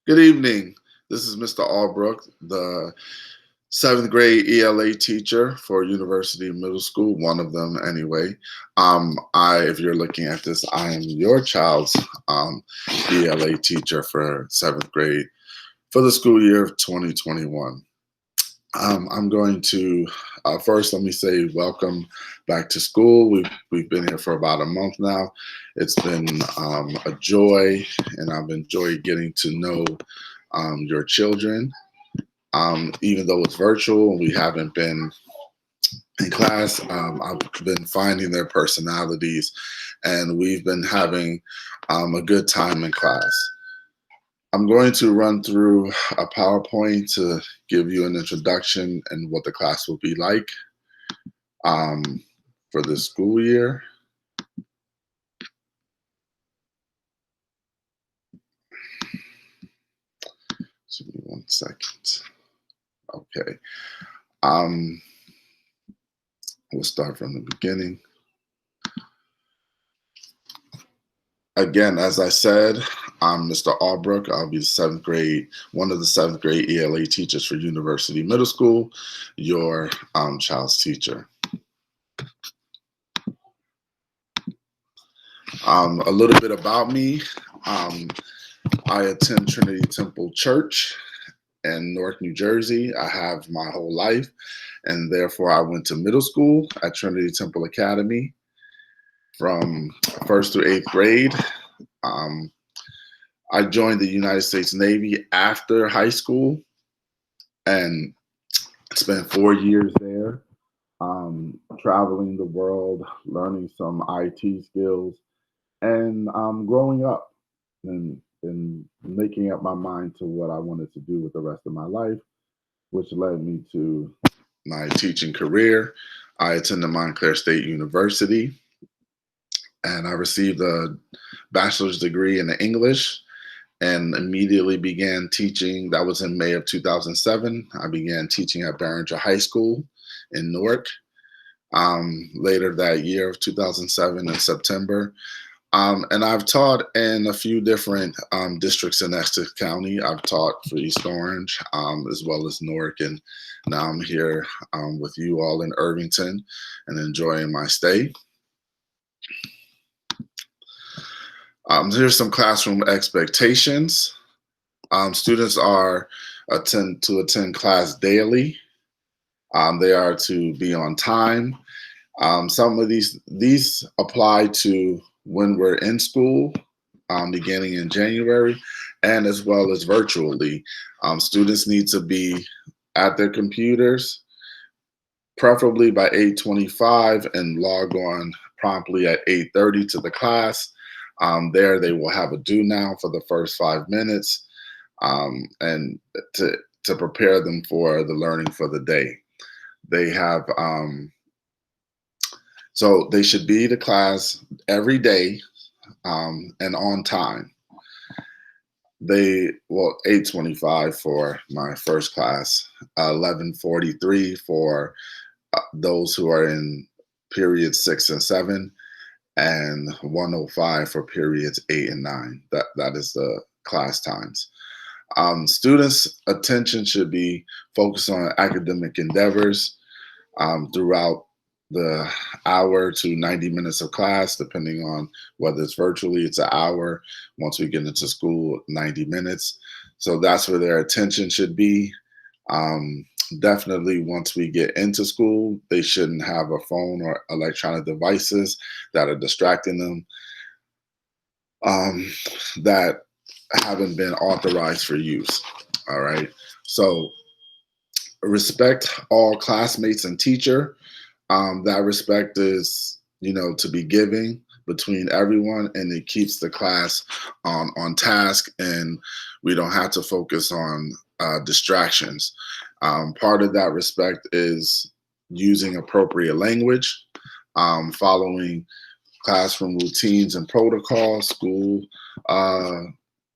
Good evening. This is Mr. Allbrook, the seventh grade ELA teacher for University Middle School, one of them anyway. If you're looking at this, I am your child's ELA teacher for seventh grade for the school year of 2021. I'm going to first let me say welcome back to school. We've been here for about a month now. It's been a joy, and I've enjoyed getting to know your children. Even though it's virtual and we haven't been in class, I've been finding their personalities, and we've been having a good time in class. I'm going to run through a PowerPoint to give you an introduction and what the class will be like um, for this school year. Just give me 1 second. Okay. We'll start from the beginning. Again, as I said, I'm Mr. Allbrook. I'll be one of the seventh grade ELA teachers for University Middle School, your child's teacher. A little bit about me. I attend Trinity Temple Church in Newark, New Jersey. I have my whole life, and therefore I went to middle school at Trinity Temple Academy from 1st through 8th grade. I joined the United States Navy after high school and spent 4 years there, traveling the world, learning some IT skills, and growing up and making up my mind to what I wanted to do with the rest of my life, which led me to my teaching career. I attended Montclair State University, and I received a bachelor's degree in English and immediately began teaching. That was in May of 2007. I began teaching at Barringer High School in Newark. Later that year of 2007 in September. And I've taught in a few different districts in Essex County. I've taught for East Orange as well as Newark, and now I'm here with you all in Irvington and enjoying my stay. Here's some classroom expectations. Students are to attend class daily. They are to be on time. Some of these apply to when we're in school, beginning in January, and as well as virtually. Students need to be at their computers, preferably by 8:25, and log on promptly at 8:30 to the class. There they will have a do now for the first 5 minutes, and to prepare them for the learning for the day. They have so they should be to class every day and on time. 8:25 for my first class, 11:43 for those who are in periods 6 and 7, and 1:05 for periods 8 and 9. That is the class times. Students' attention should be focused on academic endeavors throughout the hour to 90 minutes of class, depending on whether it's virtually, it's an hour. Once we get into school, 90 minutes. So that's where their attention should be. Definitely once we get into school, they shouldn't have a phone or electronic devices that are distracting them that haven't been authorized for use. All right. So respect all classmates and teacher. That respect is, to be giving between everyone, and it keeps the class on task, and we don't have to focus on distractions. Part of that respect is using appropriate language, following classroom routines and protocols, school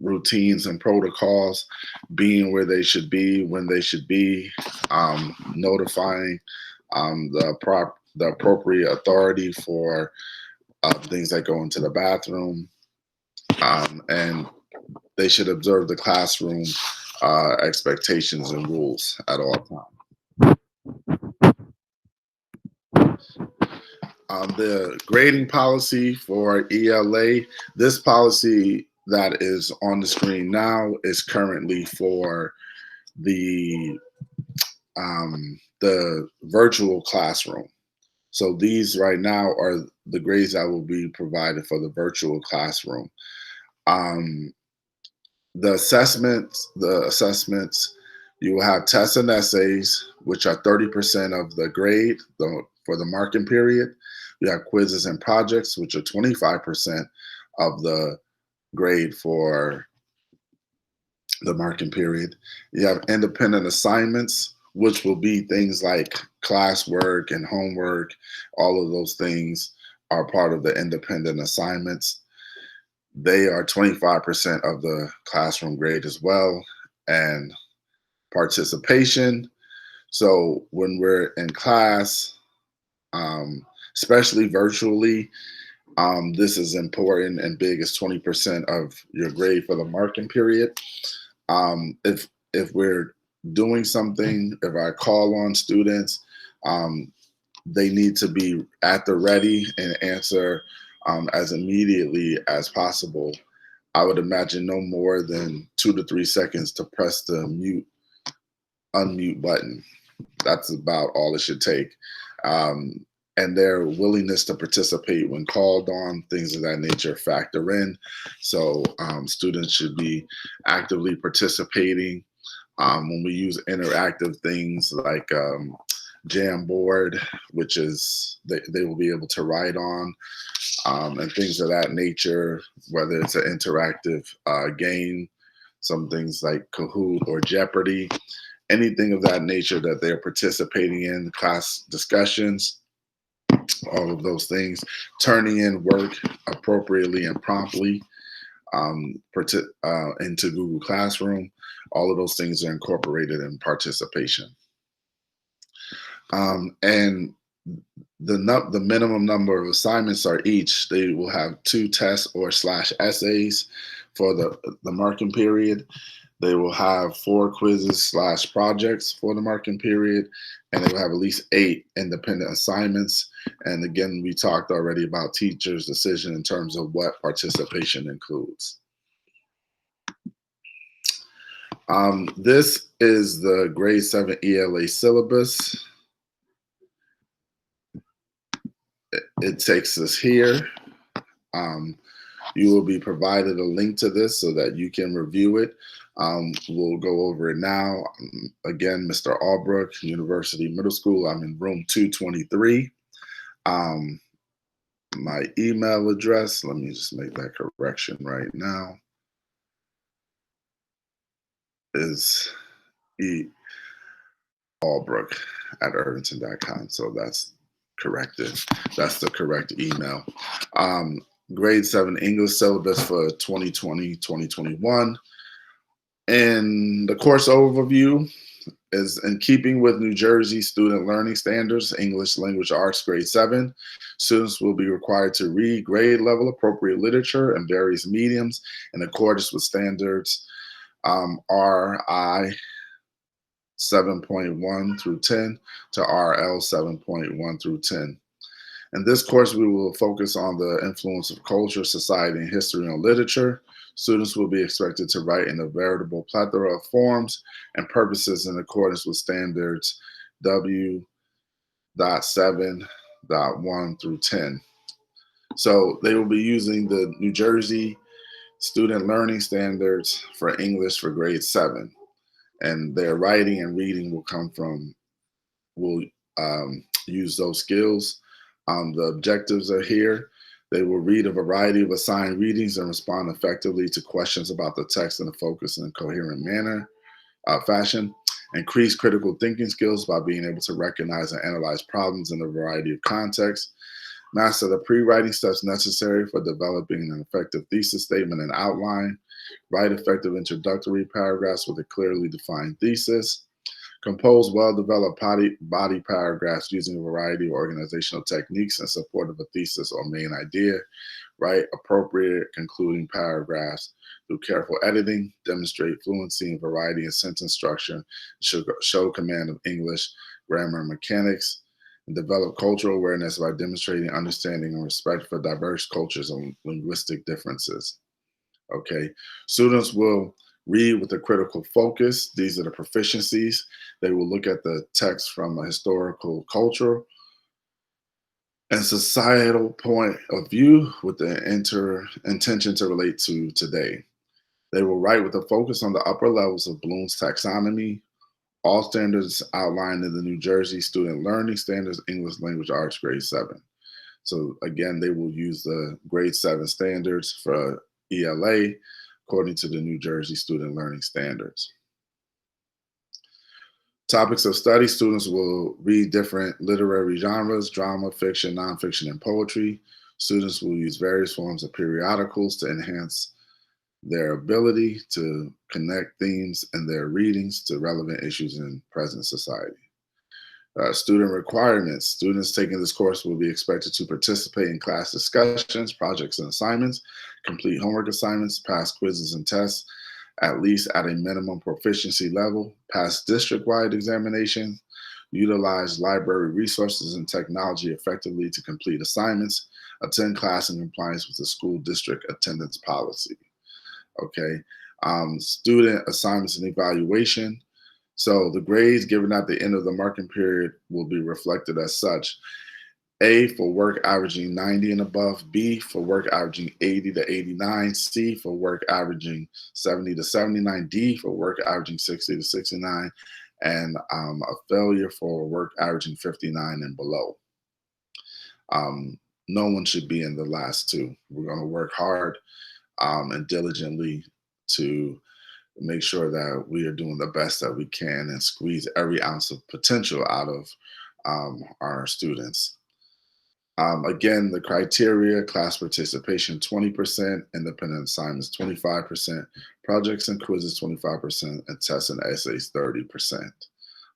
routines and protocols, being where they should be, when they should be, notifying the appropriate authority for things that go into the bathroom, and they should observe the classroom expectations and rules at all times. The grading policy for ELA, this policy that is on the screen now is currently for the virtual classroom. So these right now are the grades that will be provided for the virtual classroom. Um, the assessments, you will have tests and essays, which are 30% of the grade for the marking period. You have quizzes and projects, which are 25% of the grade for the marking period. You have independent assignments, which will be things like classwork and homework. All of those things are part of the independent assignments. They are 25% of the classroom grade as well. And participation. So when we're in class, especially virtually, this is important and big as 20% of your grade for the marking period. If we're doing something, if I call on students, they need to be at the ready and answer as immediately as possible. I would imagine no more than 2 to 3 seconds to press the unmute button. That's about all it should take. And their willingness to participate when called on, things of that nature factor in. So students should be actively participating. When we use interactive things like Jamboard, which is they will be able to write on, and things of that nature, whether it's an interactive game, some things like Kahoot or Jeopardy, anything of that nature that they're participating in, class discussions, all of those things, turning in work appropriately and promptly into Google Classroom. All of those things are incorporated in participation. And the minimum number of assignments are each. They will have 2 tests or / essays for the marking period. They will have 4 quizzes / projects for the marking period, and they will have at least 8 independent assignments. And again, we talked already about teachers' decision in terms of what participation includes. This is the grade 7 ELA syllabus. It takes us here. You will be provided a link to this so that you can review it. We'll go over it now. Again, Mr. Allbrook, University Middle School. I'm in room 223. My email address, let me just make that correction right now, is allbrook@irvington.com. So that's corrected. That's the correct email. Grade 7 English syllabus for 2020-2021. And the course overview is in keeping with New Jersey student learning standards, English Language Arts grade 7. Students will be required to read grade level appropriate literature in various mediums in accordance with standards RI 7.1 through 10 to RL 7.1 through 10. In this course, we will focus on the influence of culture, society, and history on literature. Students will be expected to write in a veritable plethora of forms and purposes in accordance with standards W.7.1 through 10. So they will be using the New Jersey Student Learning Standards for English for grade 7. And their writing and reading will use those skills. The objectives are here. They will read a variety of assigned readings and respond effectively to questions about the text in a focused and coherent fashion. Increase critical thinking skills by being able to recognize and analyze problems in a variety of contexts. Master the pre-writing steps necessary for developing an effective thesis statement and outline. Write effective introductory paragraphs with a clearly defined thesis. Compose well-developed body paragraphs using a variety of organizational techniques in support of a thesis or main idea. write appropriate concluding paragraphs through careful editing, demonstrate fluency and variety in sentence structure, show command of English, grammar, and mechanics, and develop cultural awareness by demonstrating understanding and respect for diverse cultures and linguistic differences. Okay, students will read with a critical focus. These are the proficiencies. They will look at the text from a historical, cultural, and societal point of view with the intention to relate to today. They will write with a focus on the upper levels of Bloom's taxonomy, all standards outlined in the New Jersey Student Learning Standards, English Language Arts, grade 7. So again, they will use the grade 7 standards for ELA according to the New Jersey Student Learning Standards. Topics of study: students will read different literary genres, drama, fiction, nonfiction, and poetry. Students will use various forms of periodicals to enhance their ability to connect themes in their readings to relevant issues in present society. Student requirements. Students taking this course will be expected to participate in class discussions, projects, and assignments, complete homework assignments, pass quizzes and tests, at least at a minimum proficiency level, pass district-wide examinations, utilize library resources and technology effectively to complete assignments, attend class in compliance with the school district attendance policy. Okay. Student assignments and evaluation. So the grades given at the end of the marking period will be reflected as such. A for work averaging 90 and above, B for work averaging 80 to 89, C for work averaging 70 to 79, D for work averaging 60 to 69, and a failure for work averaging 59 and below. No one should be in the last two. We're going to work hard and diligently to make sure that we are doing the best that we can and squeeze every ounce of potential out of our students. Again, the criteria: class participation 20%, independent assignments 25%, projects and quizzes 25%, and tests and essays 30%.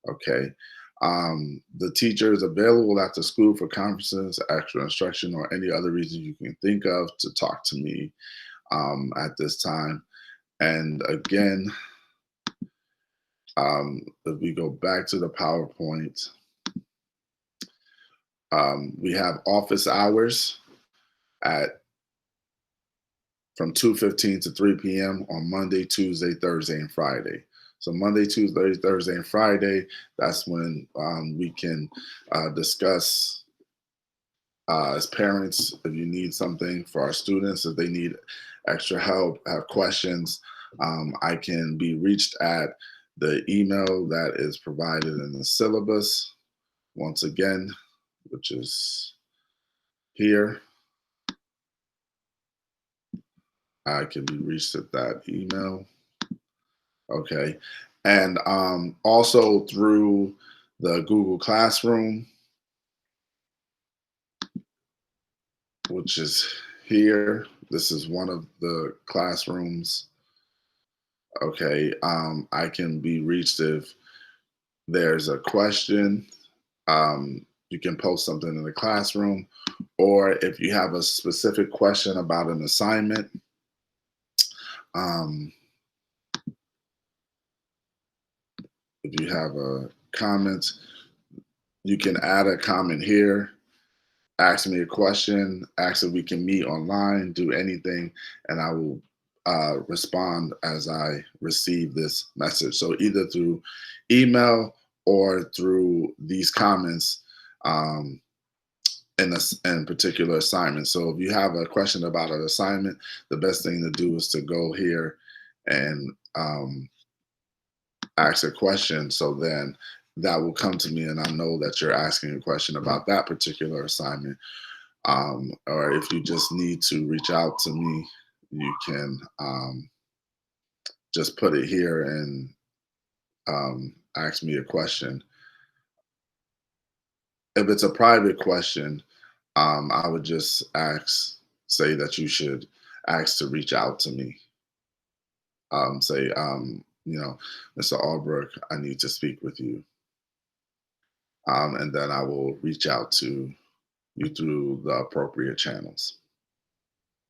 Okay. The teacher is available after school for conferences, extra instruction, or any other reason you can think of to talk to me at this time. And again, if we go back to the PowerPoint, we have office hours from 2:15 to 3 p.m. on Monday, Tuesday, Thursday, and Friday. So Monday, Tuesday, Thursday, and Friday, that's when we can discuss as parents, if you need something for our students, if they need extra help, have questions, I can be reached at the email that is provided in the syllabus, once again, which is here. I can be reached at that email. Okay. And also through the Google Classroom, which is here. This is one of the classrooms. Okay. I can be reached if there's a question. You can post something in the classroom, or if you have a specific question about an assignment. If you have a comment, you can add a comment here, ask me a question, ask if we can meet online, do anything, and I will respond as I receive this message. So either through email or through these comments in particular assignments. So if you have a question about an assignment, the best thing to do is to go here and ask a question. So then that will come to me and I know that you're asking a question about that particular assignment. Or if you just need to reach out to me, you can just put it here and ask me a question. If it's a private question, I would just say that you should ask to reach out to me. Say, Mr. Allbrook, I need to speak with you. And then I will reach out to you through the appropriate channels.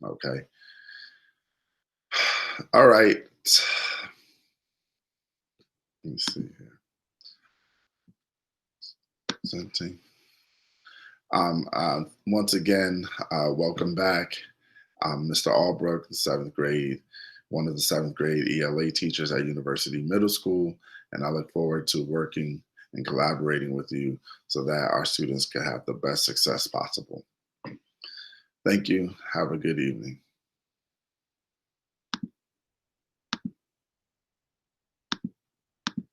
Okay. All right. Let me see here. Something. Once again, welcome back, Mr. Allbrook, the seventh grade, one of the seventh grade ELA teachers at University Middle School, and I look forward to working and collaborating with you so that our students can have the best success possible. Thank you. Have a good evening.